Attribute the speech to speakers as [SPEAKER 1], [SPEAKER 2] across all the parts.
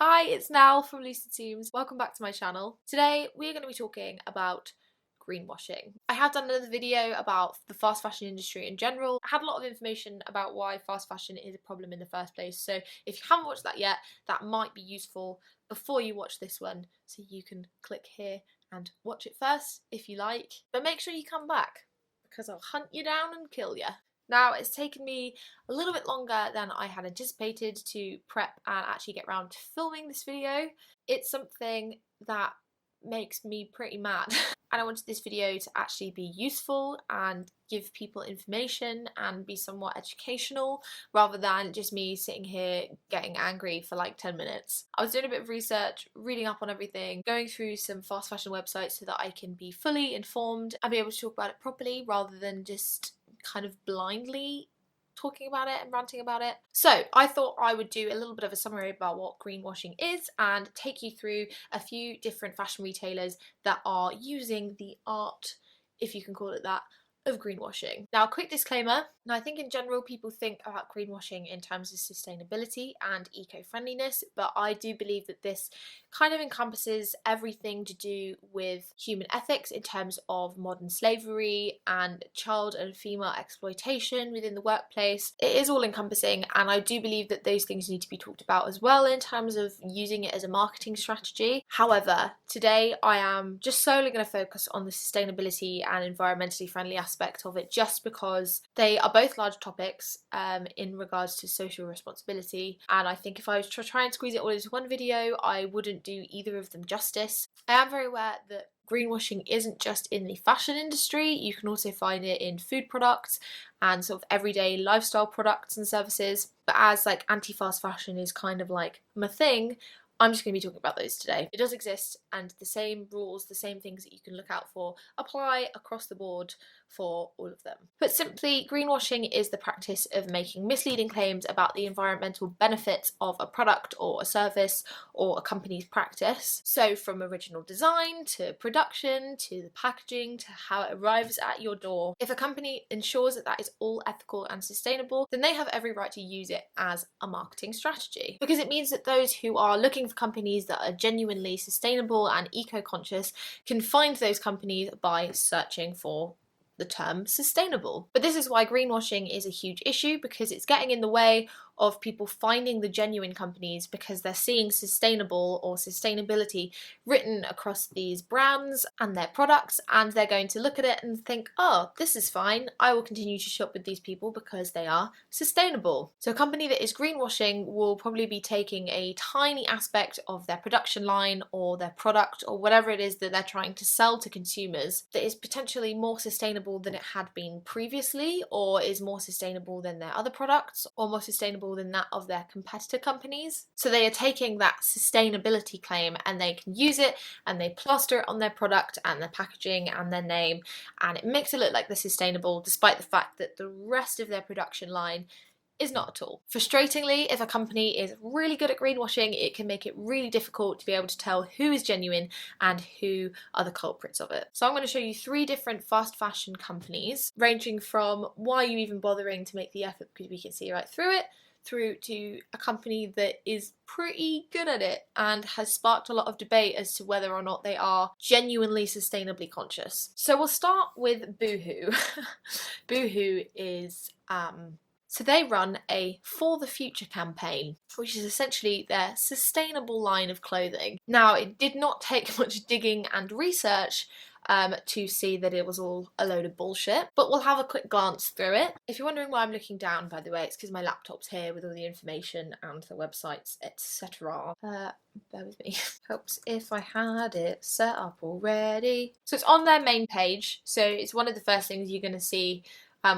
[SPEAKER 1] Hi, it's Nell from Lucid. Welcome back to my channel. Today we're going to be talking about greenwashing. I have done another video about the fast fashion industry in general. I had a lot of information about why fast fashion is a problem in the first place, so if you haven't watched that yet, that might be useful before you watch this one, so you can click here and watch it first if you like. But make sure you come back, because I'll hunt you down and kill you. Now, it's taken me a little bit longer than I had anticipated to prep and actually get around to filming this video. It's something that makes me pretty mad. And I wanted this video to actually be useful and give people information and be somewhat educational rather than just me sitting here getting angry for like 10 minutes. I was doing a bit of research, reading up on everything, going through some fast fashion websites so that I can be fully informed and be able to talk about it properly rather than just kind of blindly talking about it and ranting about it. So I thought I would do a little bit of a summary about what greenwashing is and take you through a few different fashion retailers that are using the art, if you can call it that, of greenwashing. Now, a quick disclaimer. Now, I think in general people think about greenwashing in terms of sustainability and eco-friendliness, but I do believe that this kind of encompasses everything to do with human ethics in terms of modern slavery and child and female exploitation within the workplace. It is all encompassing, and I do believe that those things need to be talked about as well in terms of using it as a marketing strategy. However, today I am just solely going to focus on the sustainability and environmentally friendly aspect of it, just because they are both large topics in regards to social responsibility, and I think if I was to try and squeeze it all into one video, I wouldn't do either of them justice. I am very aware that greenwashing isn't just in the fashion industry. You can also find it in food products and sort of everyday lifestyle products and services, but as like anti-fast fashion is kind of like my thing, I'm just going to be talking about those today. It does exist, and the same rules, the same things that you can look out for apply across the board for all of them. Put simply, greenwashing is the practice of making misleading claims about the environmental benefits of a product or a service or a company's practice. So from original design to production to the packaging to how it arrives at your door. If a company ensures that that is all ethical and sustainable, then they have every right to use it as a marketing strategy, because it means that those who are looking for companies that are genuinely sustainable and eco-conscious can find those companies by searching for the term sustainable. But this is why greenwashing is a huge issue, because it's getting in the way of people finding the genuine companies because they're seeing sustainable or sustainability written across these brands and their products, and they're going to look at it and think, oh, this is fine, I will continue to shop with these people because they are sustainable. So a company that is greenwashing will probably be taking a tiny aspect of their production line or their product or whatever it is that they're trying to sell to consumers that is potentially more sustainable than it had been previously, or is more sustainable than their other products, or more sustainable than that of their competitor companies. So they are taking that sustainability claim and they can use it and they plaster it on their product and their packaging and their name, and it makes it look like they're sustainable despite the fact that the rest of their production line is not at all. Frustratingly, if a company is really good at greenwashing, it can make it really difficult to be able to tell who is genuine and who are the culprits of it. So I'm going to show you 3 different fast fashion companies, ranging from why are you even bothering to make the effort because we can see right through it, through to a company that is pretty good at it and has sparked a lot of debate as to whether or not they are genuinely sustainably conscious. So we'll start with Boohoo. Boohoo is so they run a For the Future campaign, which is essentially their sustainable line of clothing. Now, it did not take much digging and research to see that it was all a load of bullshit, but we'll have a quick glance through it. If you're wondering why I'm looking down, by the way, it's because my laptop's here with all the information and the websites, etc. Bear with me. Helps if I had it set up already. So it's on their main page, so it's one of the first things you're going to see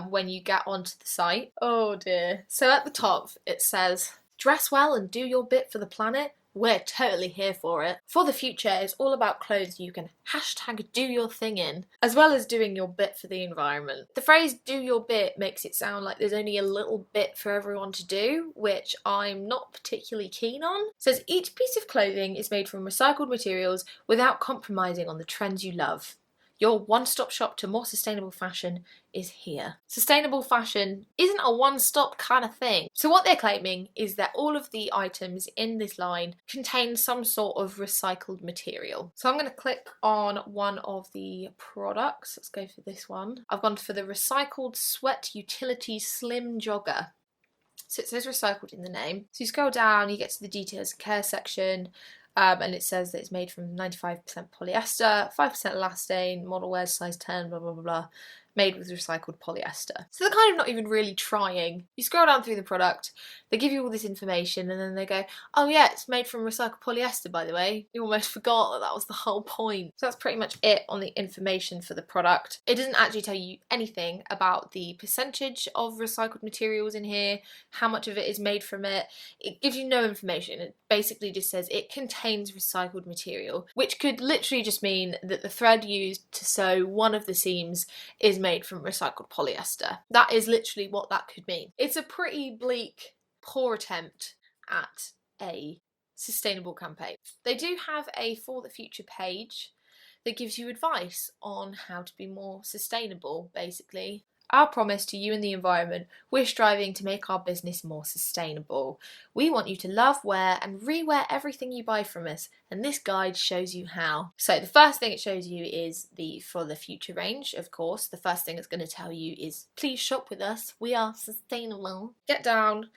[SPEAKER 1] when you get onto the site. Oh dear. So at the top it says, dress well and do your bit for the planet. We're totally here for it. For the Future is all about clothes you can hashtag do your thing in, as well as doing your bit for the environment. The phrase do your bit makes it sound like there's only a little bit for everyone to do, which I'm not particularly keen on. It says each piece of clothing is made from recycled materials without compromising on the trends you love. Your one-stop shop to more sustainable fashion is here. Sustainable fashion isn't a one-stop kind of thing. So what they're claiming is that all of the items in this line contain some sort of recycled material. So I'm going to click on one of the products. Let's go for this one. I've gone for the recycled sweat utility slim jogger. So it says recycled in the name. So you scroll down, you get to the details and care section, and it says that it's made from 95% polyester, 5% elastane, model wears size 10, blah, blah, blah, blah, made with recycled polyester. So they're kind of not even really trying. You scroll down through the product, they give you all this information, and then they go, oh yeah, it's made from recycled polyester, by the way. You almost forgot that that was the whole point. So that's pretty much it on the information for the product. It doesn't actually tell you anything about the percentage of recycled materials in here, how much of it is made from it. It gives you no information. It basically just says it contains recycled material, which could literally just mean that the thread used to sew one of the seams is made from recycled polyester. That is literally what that could mean. It's a pretty bleak, poor attempt at a sustainable campaign. They do have a For the Future page that gives you advice on how to be more sustainable, basically. Our promise to you and the environment, we're striving to make our business more sustainable. We want you to love, wear and rewear everything you buy from us, and this guide shows you how. So the first thing it shows you is the For the Future range, of course. The first thing it's going to tell you is please shop with us, we are sustainable. Get down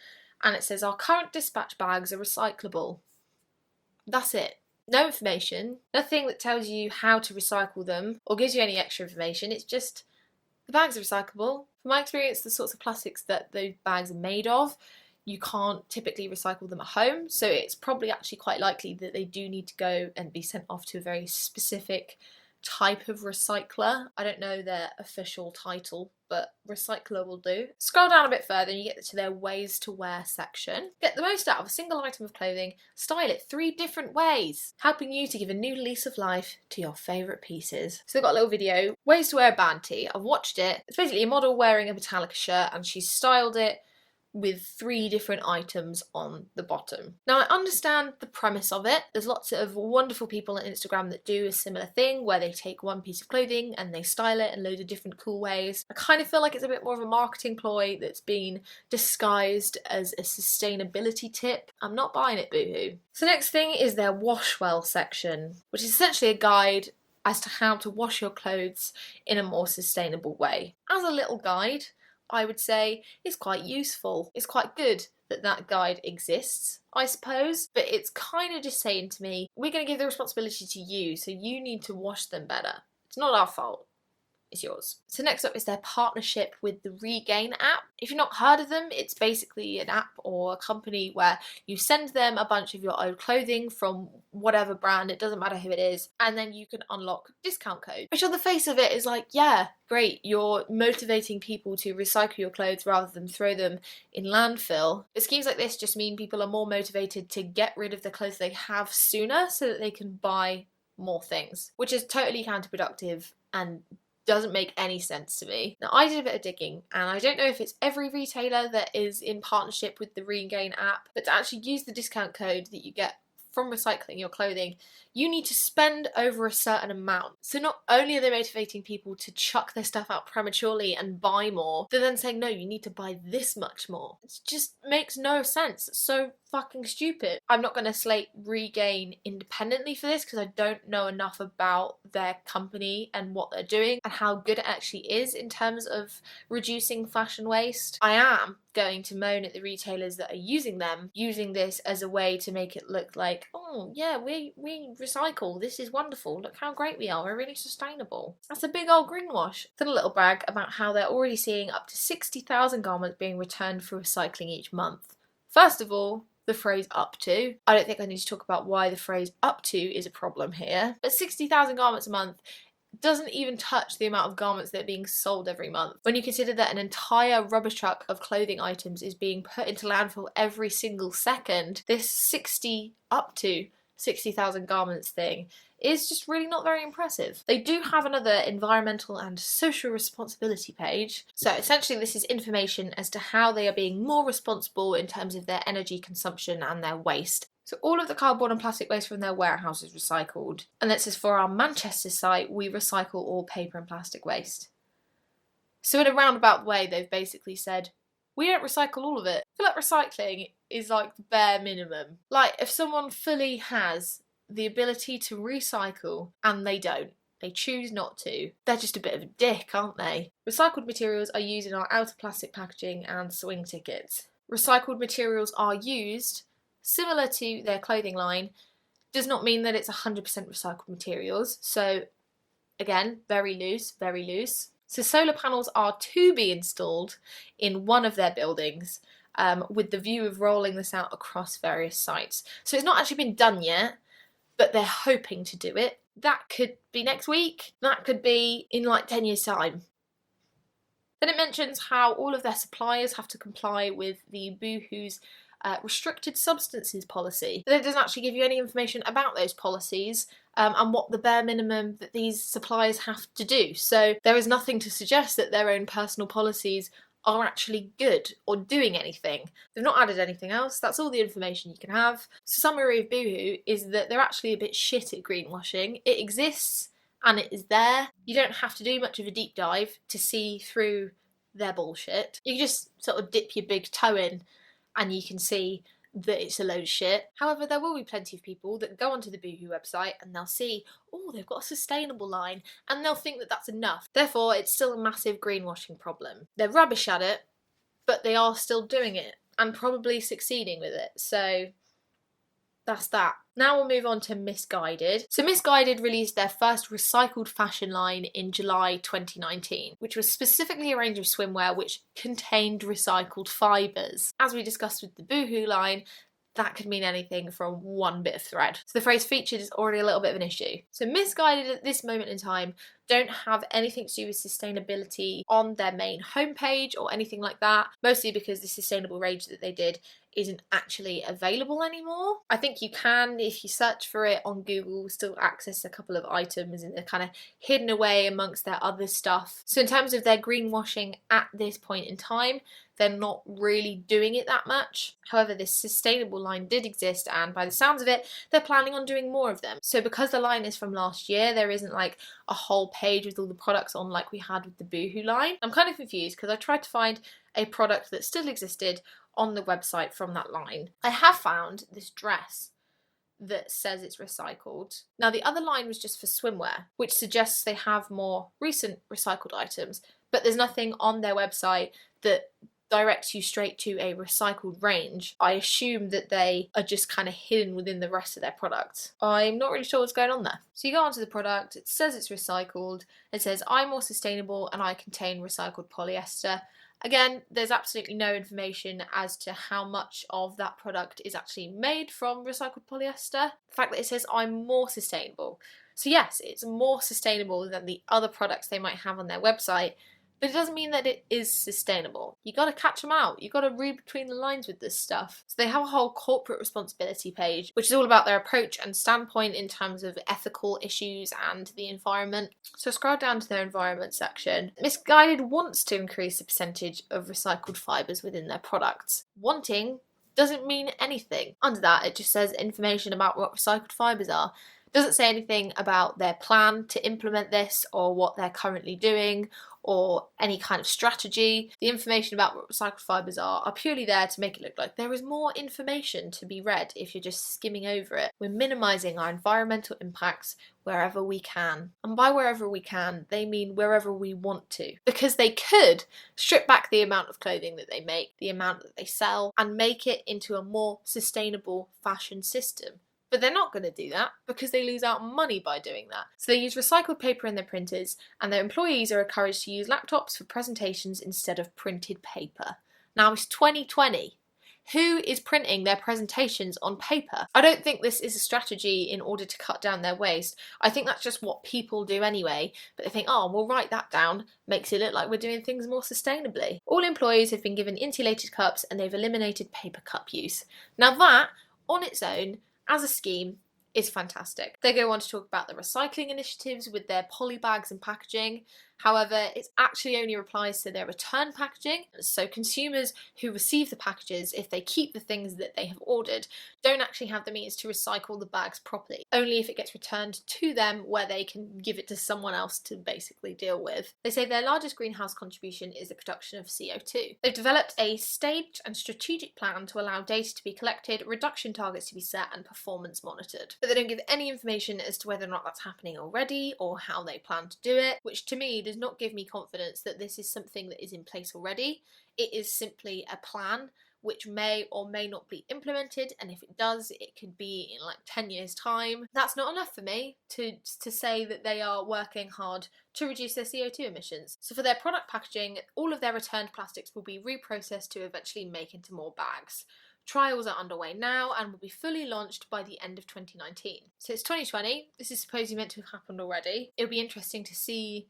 [SPEAKER 1] and it says our current dispatch bags are recyclable. That's it. No information, nothing that tells you how to recycle them or gives you any extra information. It's just the bags are recyclable. From my experience, the sorts of plastics that those bags are made of, you can't typically recycle them at home, so it's probably actually quite likely that they do need to go and be sent off to a very specific type of recycler. I don't know their official title, but recycler will do. Scroll down a bit further and you get to their ways to wear section. Get the most out of a single item of clothing, style it 3 different ways, helping you to give a new lease of life to your favourite pieces. So they've got a little video, ways to wear a band tee. I've watched it. It's basically a model wearing a Metallica shirt and she's styled it with 3 different items on the bottom. Now I understand the premise of it. There's lots of wonderful people on Instagram that do a similar thing where they take one piece of clothing and they style it in loads of different cool ways. I kind of feel like it's a bit more of a marketing ploy that's been disguised as a sustainability tip. I'm not buying it, Boohoo. So next thing is their wash well section, which is essentially a guide as to how to wash your clothes in a more sustainable way. As a little guide, I would say is quite useful. It's quite good that that guide exists, I suppose, but it's kind of just saying to me, we're going to give the responsibility to you, so you need to wash them better. It's not our fault. It's yours. So next up is their partnership with the Regain app. If you've not heard of them, it's basically an app or a company where you send them a bunch of your old clothing from whatever brand, it doesn't matter who it is, and then you can unlock discount code. Which on the face of it is like, yeah, great, you're motivating people to recycle your clothes rather than throw them in landfill. But schemes like this just mean people are more motivated to get rid of the clothes they have sooner so that they can buy more things, which is totally counterproductive and doesn't make any sense to me. Now I did a bit of digging and I don't know if it's every retailer that is in partnership with the Regain app, but to actually use the discount code that you get from recycling your clothing, you need to spend over a certain amount. So not only are they motivating people to chuck their stuff out prematurely and buy more, they're then saying, no, you need to buy this much more. It just makes no sense. It's so fucking stupid. I'm not going to slate Regain independently for this because I don't know enough about their company and what they're doing and how good it actually is in terms of reducing fashion waste. I am going to moan at the retailers that are using this as a way to make it look like, oh yeah, we recycle, this is wonderful, look how great we are, we're really sustainable. That's a big old greenwash. Then a little brag about how they're already seeing up to 60,000 garments being returned for recycling each month. First of all, the phrase up to. I don't think I need to talk about why the phrase up to is a problem here, but 60,000 garments a month doesn't even touch the amount of garments that are being sold every month. When you consider that an entire rubbish truck of clothing items is being put into landfill every single second, this 60 up to 60,000 garments thing is just really not very impressive. They do have another environmental and social responsibility page. So essentially this is information as to how they are being more responsible in terms of their energy consumption and their waste. So all of the cardboard and plastic waste from their warehouse is recycled. And that says for our Manchester site, we recycle all paper and plastic waste. So in a roundabout way, they've basically said, we don't recycle all of it. I feel like recycling is like the bare minimum. Like if someone fully has the ability to recycle and they don't, they choose not to, they're just a bit of a dick, aren't they? Recycled materials are used in our outer plastic packaging and swing tickets. Recycled materials are used, similar to their clothing line, does not mean that it's 100% recycled materials. So again, very loose, very loose. So solar panels are to be installed in one of their buildings with the view of rolling this out across various sites. So it's not actually been done yet, but they're hoping to do it. That could be next week. That could be in like 10 years' time. Then it mentions how all of their suppliers have to comply with the Boohoo's restricted substances policy. But it doesn't actually give you any information about those policies and what the bare minimum that these suppliers have to do. So there is nothing to suggest that their own personal policies are actually good or doing anything. They've not added anything else. That's all the information you can have. So summary of Boohoo is that they're actually a bit shit at greenwashing. It exists and it is there. You don't have to do much of a deep dive to see through their bullshit. You can just sort of dip your big toe in and you can see that it's a load of shit. However, there will be plenty of people that go onto the Boohoo website and they'll see, oh, they've got a sustainable line, and they'll think that that's enough. Therefore, it's still a massive greenwashing problem. They're rubbish at it, but they are still doing it and probably succeeding with it. So that's that. Now we'll move on to Missguided. So Missguided released their first recycled fashion line in July 2019, which was specifically a range of swimwear which contained recycled fibres. As we discussed with the Boohoo line, that could mean anything from one bit of thread. So the phrase featured is already a little bit of an issue. So Missguided at this moment in time don't have anything to do with sustainability on their main homepage or anything like that, mostly because the sustainable range that they did isn't actually available anymore. I think you can, if you search for it on Google, still access a couple of items and they're kind of hidden away amongst their other stuff. So in terms of their greenwashing at this point in time, they're not really doing it that much. However, this sustainable line did exist, and by the sounds of it, they're planning on doing more of them. So because the line is from last year, there isn't like a whole page with all the products on like we had with the Boohoo line. I'm kind of confused because I tried to find a product that still existed on the website from that line. I have found this dress that says it's recycled. Now the other line was just for swimwear, which suggests they have more recent recycled items, but there's nothing on their website that directs you straight to a recycled range. I assume that they are just kind of hidden within the rest of their product. I'm not really sure what's going on there. So you go onto the product, it says it's recycled, it says I'm more sustainable and I contain recycled polyester. Again, there's absolutely no information as to how much of that product is actually made from recycled polyester. The fact that it says I'm more sustainable. So yes, it's more sustainable than the other products they might have on their website, but it doesn't mean that it is sustainable. You gotta catch them out. You gotta read between the lines with this stuff. So they have a whole corporate responsibility page, which is all about their approach and standpoint in terms of ethical issues and the environment. So scroll down to their environment section. Missguided wants to increase the percentage of recycled fibres within their products. Wanting doesn't mean anything. Under that, it just says information about what recycled fibres are. It doesn't say anything about their plan to implement this or what they're currently doing or any kind of strategy. The information about what recycled fibres are purely there to make it look like there is more information to be read if you're just skimming over it. We're minimising our environmental impacts wherever we can. And by wherever we can, they mean wherever we want to. Because they could strip back the amount of clothing that they make, the amount that they sell, and make it into a more sustainable fashion system. But they're not going to do that because they lose out on money by doing that. So they use recycled paper in their printers, and their employees are encouraged to use laptops for presentations instead of printed paper. Now it's 2020. Who is printing their presentations on paper? I don't think this is a strategy in order to cut down their waste. I think that's just what people do anyway, but they think, oh, we'll write that down, makes it look like we're doing things more sustainably. All employees have been given insulated cups and they've eliminated paper cup use. Now that, on its own, as a scheme, is fantastic. They go on to talk about the recycling initiatives with their poly bags and packaging. However, it actually only applies to their return packaging, so consumers who receive the packages, if they keep the things that they have ordered, don't actually have the means to recycle the bags properly, only if it gets returned to them where they can give it to someone else to basically deal with. They say their largest greenhouse contribution is the production of CO2. They've developed a staged and strategic plan to allow data to be collected, reduction targets to be set, and performance monitored. But they don't give any information as to whether or not that's happening already or how they plan to do it, which to me does not give me confidence that this is something that is in place already. It is simply a plan which may or may not be implemented, and if it does, it could be in like 10 years' time. That's not enough for me to say that they are working hard to reduce their CO2 emissions. So for their product packaging, all of their returned plastics will be reprocessed to eventually make into more bags. Trials are underway now and will be fully launched by the end of 2019. So it's 2020, this is supposedly meant to have happened already. It'll be interesting to see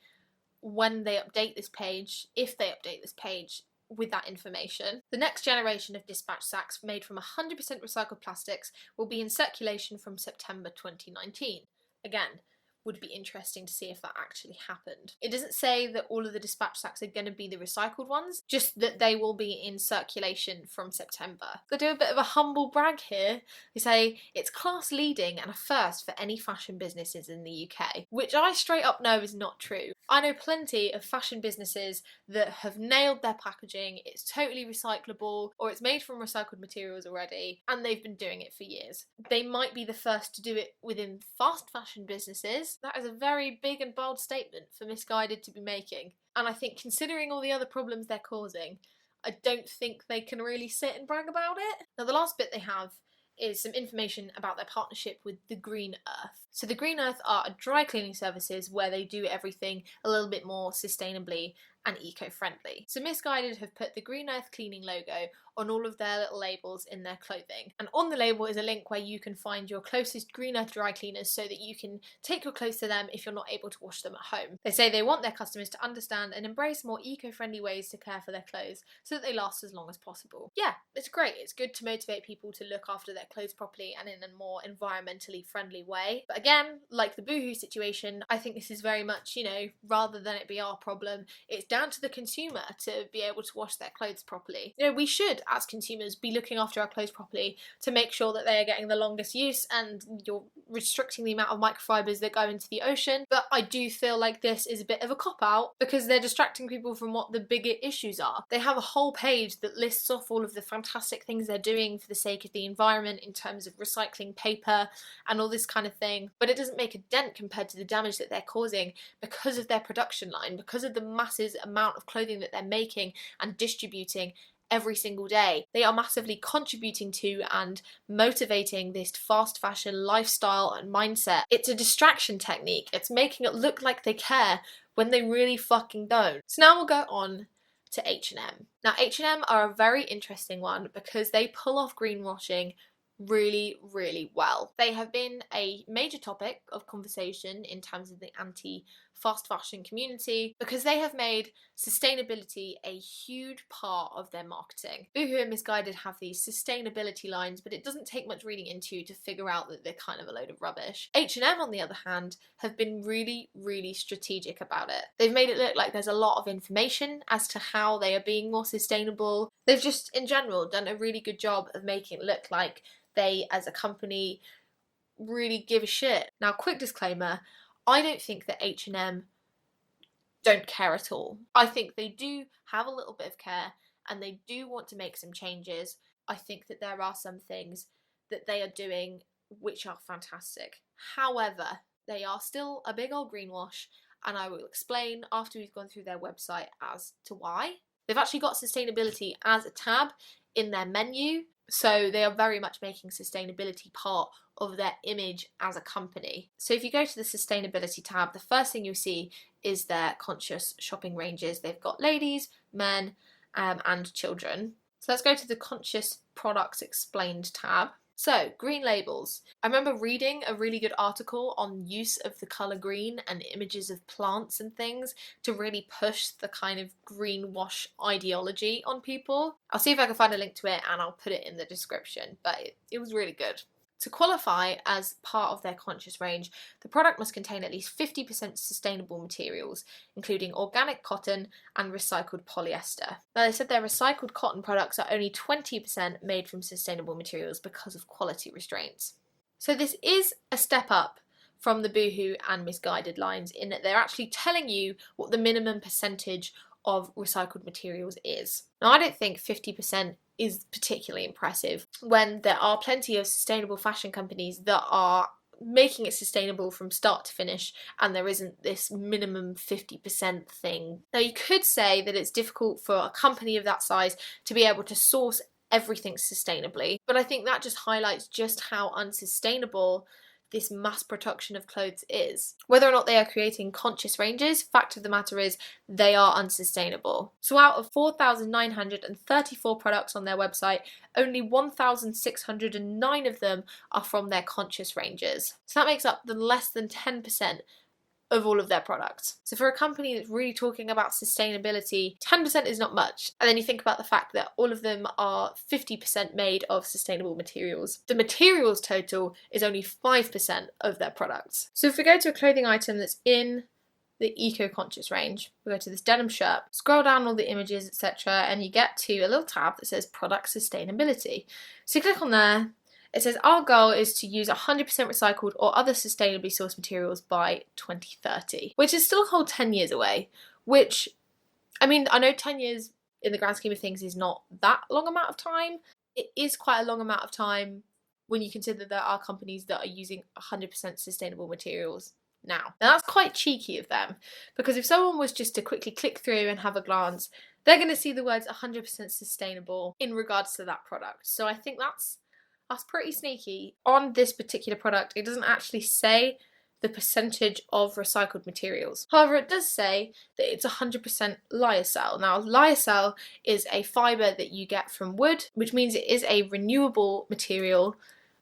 [SPEAKER 1] when they update this page, if they update this page with that information. The next generation of dispatch sacks made from 100% recycled plastics will be in circulation from September 2019. Again, would be interesting to see if that actually happened. It doesn't say that all of the dispatch sacks are going to be the recycled ones, just that they will be in circulation from September. They do a bit of a humble brag here. They say it's class leading and a first for any fashion businesses in the UK, which I straight up know is not true. I know plenty of fashion businesses that have nailed their packaging, it's totally recyclable or it's made from recycled materials already, and they've been doing it for years. They might be the first to do it within fast fashion businesses. That is a very big and bold statement for Missguided to be making. And I think considering all the other problems they're causing, I don't think they can really sit and brag about it. Now the last bit they have is some information about their partnership with the Green Earth. So the Green Earth are dry cleaning services where they do everything a little bit more sustainably and eco-friendly. So Missguided have put the Green Earth cleaning logo on all of their little labels in their clothing. And on the label is a link where you can find your closest Green Earth dry cleaners so that you can take your clothes to them if you're not able to wash them at home. They say they want their customers to understand and embrace more eco-friendly ways to care for their clothes so that they last as long as possible. Yeah, it's great. It's good to motivate people to look after their clothes properly and in a more environmentally friendly way. But again, like the Boohoo situation, I think this is very much, rather than it be our problem, it's down to the consumer to be able to wash their clothes properly. We should, as consumers, be looking after our clothes properly to make sure that they are getting the longest use and you're restricting the amount of microfibers that go into the ocean. But I do feel like this is a bit of a cop-out because they're distracting people from what the bigger issues are. They have a whole page that lists off all of the fantastic things they're doing for the sake of the environment in terms of recycling paper and all this kind of thing, but it doesn't make a dent compared to the damage that they're causing because of their production line, because of the massive amount of clothing that they're making and distributing every single day. They are massively contributing to and motivating this fast fashion lifestyle and mindset. It's a distraction technique. It's making it look like they care when they really fucking don't. So now we'll go on to H&M. Now H&M are a very interesting one because they pull off greenwashing really, really well. They have been a major topic of conversation in terms of the anti-fast fashion community because they have made sustainability a huge part of their marketing. Boohoo and Missguided have these sustainability lines, but it doesn't take much reading into to figure out that they're kind of a load of rubbish. H&M, on the other hand, have been really, really strategic about it. They've made it look like there's a lot of information as to how they are being more sustainable. They've just, in general, done a really good job of making it look like they, as a company, really give a shit. Now, quick disclaimer, I don't think that H&M don't care at all. I think they do have a little bit of care and they do want to make some changes. I think that there are some things that they are doing which are fantastic. However, they are still a big old greenwash, and I will explain after we've gone through their website as to why. They've actually got sustainability as a tab in their menu, so they are very much making sustainability part of their image as a company. So if you go to the sustainability tab, the first thing you'll see is their conscious shopping ranges. They've got ladies, men, and children. So let's go to the conscious products explained tab. So, green labels. I remember reading a really good article on use of the colour green and images of plants and things to really push the kind of greenwash ideology on people. I'll see if I can find a link to it and I'll put it in the description, but it was really good. To qualify as part of their conscious range, the product must contain at least 50% sustainable materials, including organic cotton and recycled polyester. Now, they said their recycled cotton products are only 20% made from sustainable materials because of quality restraints. So this is a step up from the Boohoo and Missguided lines in that they're actually telling you what the minimum percentage of recycled materials is. Now, I don't think 50% is particularly impressive when there are plenty of sustainable fashion companies that are making it sustainable from start to finish, and there isn't this minimum 50% thing. Now, you could say that it's difficult for a company of that size to be able to source everything sustainably, but I think that just highlights just how unsustainable this mass production of clothes is. Whether or not they are creating conscious ranges, fact of the matter is they are unsustainable. So out of 4,934 products on their website, only 1,609 of them are from their conscious ranges. So that makes up the less than 10% of all of their products. So for a company that's really talking about sustainability, 10% is not much. And then you think about the fact that all of them are 50% made of sustainable materials. The materials total is only 5% of their products. So if we go to a clothing item that's in the eco-conscious range, we go to this denim shirt, scroll down all the images, etc., and you get to a little tab that says product sustainability. So you click on there. It says our goal is to use 100% recycled or other sustainably sourced materials by 2030, which is still a whole 10 years away, which, I mean, I know 10 years in the grand scheme of things is not that long amount of time. It is quite a long amount of time when you consider there are companies that are using 100% sustainable materials now. Now that's quite cheeky of them, because if someone was just to quickly click through and have a glance, they're going to see the words 100% sustainable in regards to that product. So I think that's pretty sneaky. On this particular product, it doesn't actually say the percentage of recycled materials. However, it does say that it's 100% lyocell. Now, lyocell is a fibre that you get from wood, which means it is a renewable material,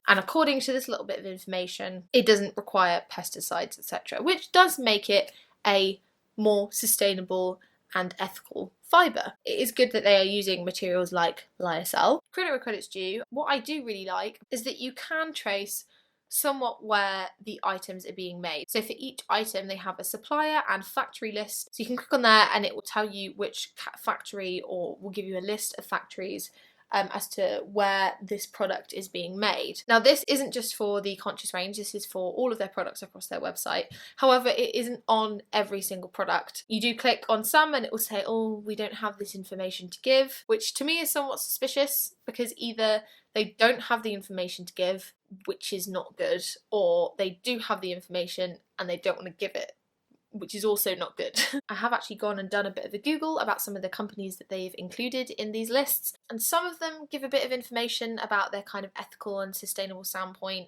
[SPEAKER 1] and according to this little bit of information, it doesn't require pesticides, etc., which does make it a more sustainable and ethical fibre. It is good that they are using materials like lyocell. Credit where credit's due. What I do really like is that you can trace somewhat where the items are being made. So for each item they have a supplier and factory list. So you can click on there and it will tell you which factory, or will give you a list of factories as to where this product is being made. Now, this isn't just for the conscious range, this is for all of their products across their website. However, it isn't on every single product. You do click on some and it will say, oh, we don't have this information to give, which to me is somewhat suspicious, because either they don't have the information to give, which is not good, or they do have the information and they don't want to give it, which is also not good. I have actually gone and done a bit of a Google about some of the companies that they've included in these lists, and some of them give a bit of information about their kind of ethical and sustainable standpoint.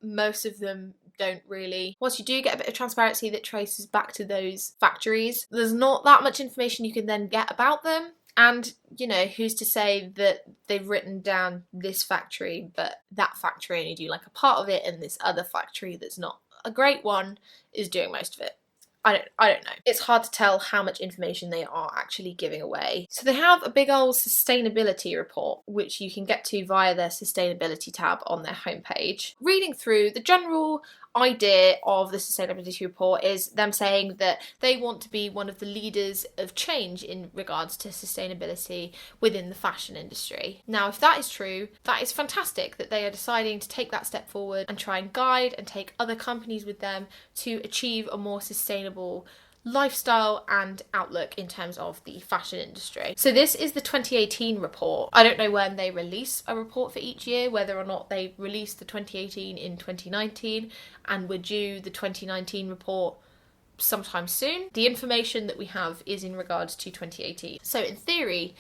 [SPEAKER 1] Most of them don't really. Once you do get a bit of transparency that traces back to those factories, there's not that much information you can then get about them. And, you know, who's to say that they've written down this factory, but that factory only do like a part of it, and this other factory that's not a great one is doing most of it. I don't know. It's hard to tell how much information they are actually giving away. So they have a big old sustainability report, which you can get to via their sustainability tab on their homepage. Reading through, the general idea of the sustainability report is them saying that they want to be one of the leaders of change in regards to sustainability within the fashion industry. Now, if that is true, that is fantastic that they are deciding to take that step forward and try and guide and take other companies with them to achieve a more sustainable lifestyle and outlook in terms of the fashion industry. So this is the 2018 report. I don't know when they release a report for each year, whether or not they released the 2018 in 2019 and we're due the 2019 report sometime soon. The information that we have is in regards to 2018. So in theory,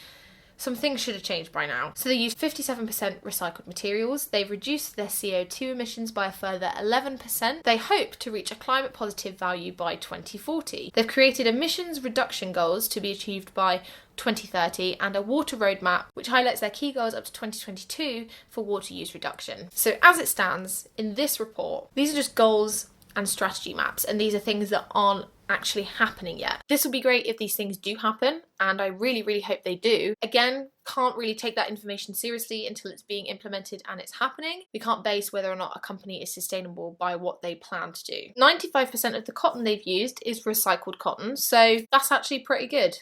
[SPEAKER 1] some things should have changed by now. So they use 57% recycled materials. They've reduced their CO2 emissions by a further 11%. They hope to reach a climate positive value by 2040. They've created emissions reduction goals to be achieved by 2030 and a water roadmap which highlights their key goals up to 2022 for water use reduction. So as it stands in this report, these are just goals and strategy maps, and these are things that aren't actually happening yet. This would be great if these things do happen, and I really, really hope they do. Again, can't really take that information seriously until it's being implemented and it's happening. We can't base whether or not a company is sustainable by what they plan to do. 95% of the cotton they've used is recycled cotton, so that's actually pretty good.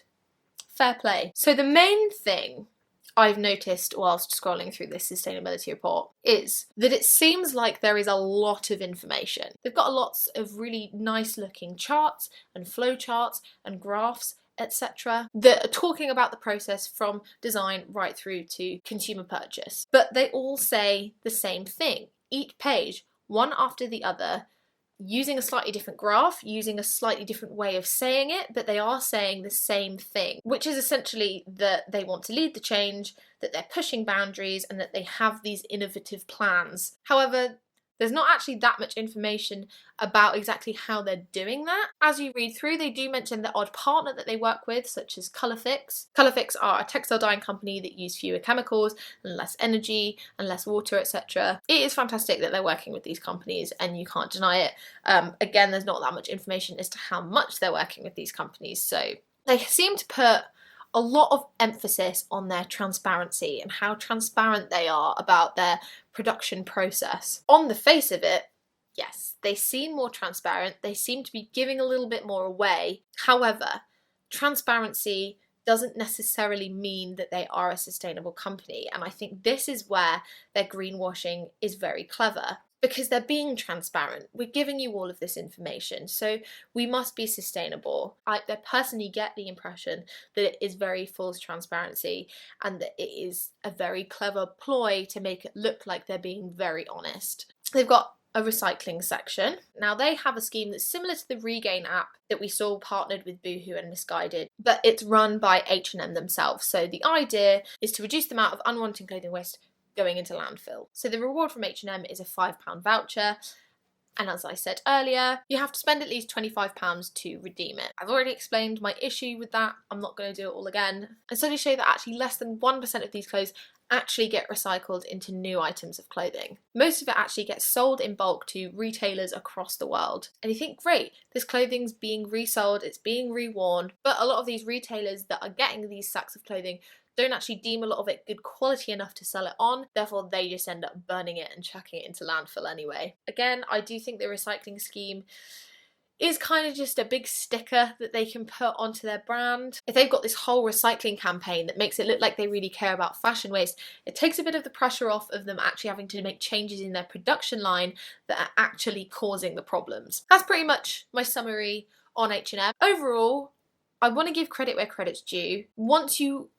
[SPEAKER 1] Fair play. So the main thing I've noticed whilst scrolling through this sustainability report is that it seems like there is a lot of information. They've got lots of really nice looking charts and flow charts and graphs, etc., that are talking about the process from design right through to consumer purchase. But they all say the same thing. Each page, one after the other, using a slightly different graph, using a slightly different way of saying it, but they are saying the same thing, which is essentially that they want to lead the change, that they're pushing boundaries, and that they have these innovative plans. However, there's not actually that much information about exactly how they're doing that. As you read through, they do mention the odd partner that they work with, such as Colourfix. Colourfix are a textile dyeing company that use fewer chemicals and less energy and less water, etc. It is fantastic that they're working with these companies, and you can't deny it. Again, there's not that much information as to how much they're working with these companies, so they seem to put a lot of emphasis on their transparency and how transparent they are about their production process. On the face of it, yes, they seem more transparent, they seem to be giving a little bit more away. However, transparency doesn't necessarily mean that they are a sustainable company, and I think this is where their greenwashing is very clever. Because they're being transparent. We're giving you all of this information, so we must be sustainable. I personally get the impression that it is very false transparency and that it is a very clever ploy to make it look like they're being very honest. They've got a recycling section. Now they have a scheme that's similar to the Regain app that we saw partnered with Boohoo and Missguided, but it's run by H&M themselves. So the idea is to reduce the amount of unwanted clothing waste going into landfill. So the reward from H&M is a £5 voucher, and as I said earlier, you have to spend at least £25 to redeem it. I've already explained my issue with that, I'm not going to do it all again. And studies show that actually less than 1% of these clothes actually get recycled into new items of clothing. Most of it actually gets sold in bulk to retailers across the world. And you think, great, this clothing's being resold, it's being reworn, but a lot of these retailers that are getting these sacks of clothing don't actually deem a lot of it good quality enough to sell it on, therefore they just end up burning it and chucking it into landfill anyway. Again, I do think the recycling scheme is kind of just a big sticker that they can put onto their brand. If they've got this whole recycling campaign that makes it look like they really care about fashion waste, it takes a bit of the pressure off of them actually having to make changes in their production line that are actually causing the problems. That's pretty much my summary on H&M. Overall, I want to give credit where credit's due. Once you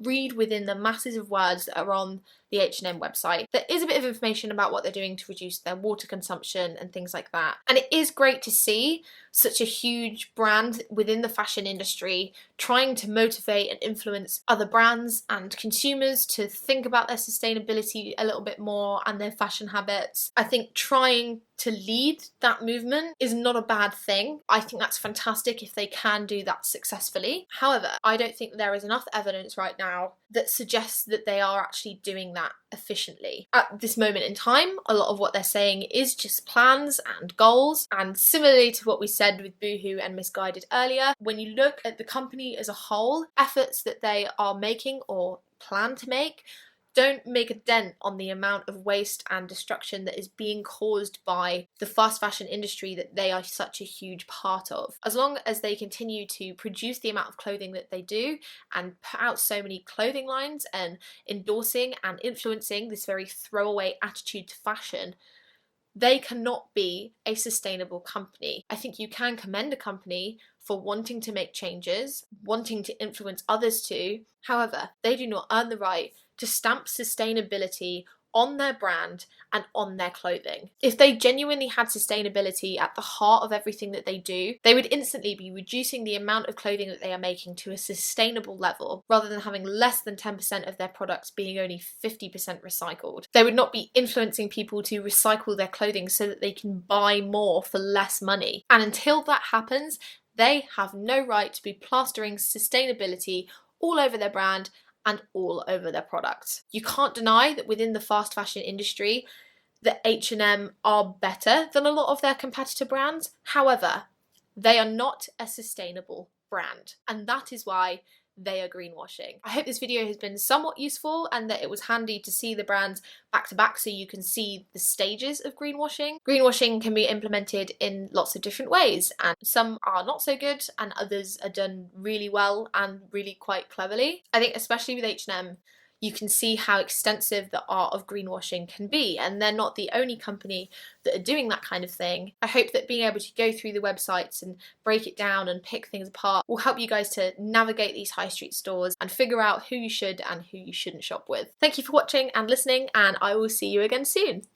[SPEAKER 1] read within the masses of words that are on the H&M website, there is a bit of information about what they're doing to reduce their water consumption and things like that. And it is great to see such a huge brand within the fashion industry trying to motivate and influence other brands and consumers to think about their sustainability a little bit more and their fashion habits. I think trying to lead that movement is not a bad thing. I think that's fantastic if they can do that successfully. However, I don't think there is enough evidence right now that suggests that they are actually doing that efficiently. At this moment in time, a lot of what they're saying is just plans and goals, and similarly to what we said with Boohoo and Missguided earlier, when you look at the company as a whole, efforts that they are making or plan to make don't make a dent on the amount of waste and destruction that is being caused by the fast fashion industry that they are such a huge part of. As long as they continue to produce the amount of clothing that they do and put out so many clothing lines and endorsing and influencing this very throwaway attitude to fashion, they cannot be a sustainable company. I think you can commend a company for wanting to make changes, wanting to influence others too. However, they do not earn the right to stamp sustainability on their brand and on their clothing. If they genuinely had sustainability at the heart of everything that they do, they would instantly be reducing the amount of clothing that they are making to a sustainable level, rather than having less than 10% of their products being only 50% recycled. They would not be influencing people to recycle their clothing so that they can buy more for less money. And until that happens, they have no right to be plastering sustainability all over their brand and all over their products. You can't deny that within the fast fashion industry that H&M are better than a lot of their competitor brands. However, They are not a sustainable brand, and that is why they are greenwashing. I hope this video has been somewhat useful and that it was handy to see the brands back to back so you can see the stages of greenwashing. Greenwashing can be implemented in lots of different ways, and some are not so good and others are done really well and really quite cleverly. I think especially with H&M, you can see how extensive the art of greenwashing can be, and they're not the only company that are doing that kind of thing. I hope that being able to go through the websites and break it down and pick things apart will help you guys to navigate these high street stores and figure out who you should and who you shouldn't shop with. Thank you for watching and listening, and I will see you again soon.